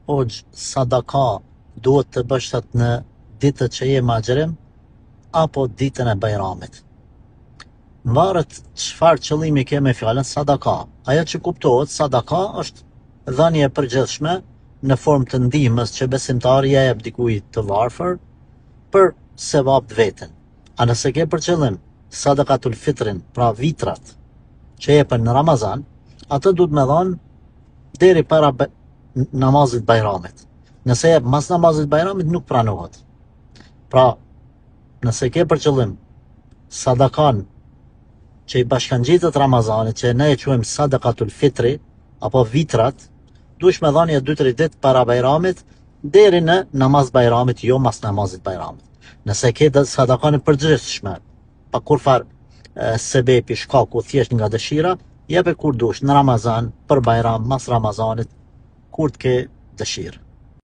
hoxh, sadaka duhet të bështet në ditët që je agjerim apo ditën e bajramit? Varet çfarë qëllimi ke me fjalën sadaka. Ajo që kuptohet sadaka është dhënie e përgjithshme në formë të ndihmës që besimtari ja jep dikujt të varfër për sevap të vetën. A nëse ke për qëllim sadakatul fitrin, pra vitrat që jepen në Ramazan, atë duhet me dhanë deri para namazit bajramit. Nëse jep mas namazit bajramit nuk pranohet. Pra, nëse ke për qëllim sadakan që i bashkangjitet Ramazanit, që ne e quajmë sadakatul fitri apo vitrat, duhesh me dhënë 2-3 ditë para bajramit deri në namaz bajramit, jo mas namazit bajramit. Nëse ke sadakan e përgjithshme, pa kurfar sebepi, shkaku, thjesht nga dëshira, jepe kur dush, në Ramazan, për bajram, mas Ramazanit, kur të ke dëshirë.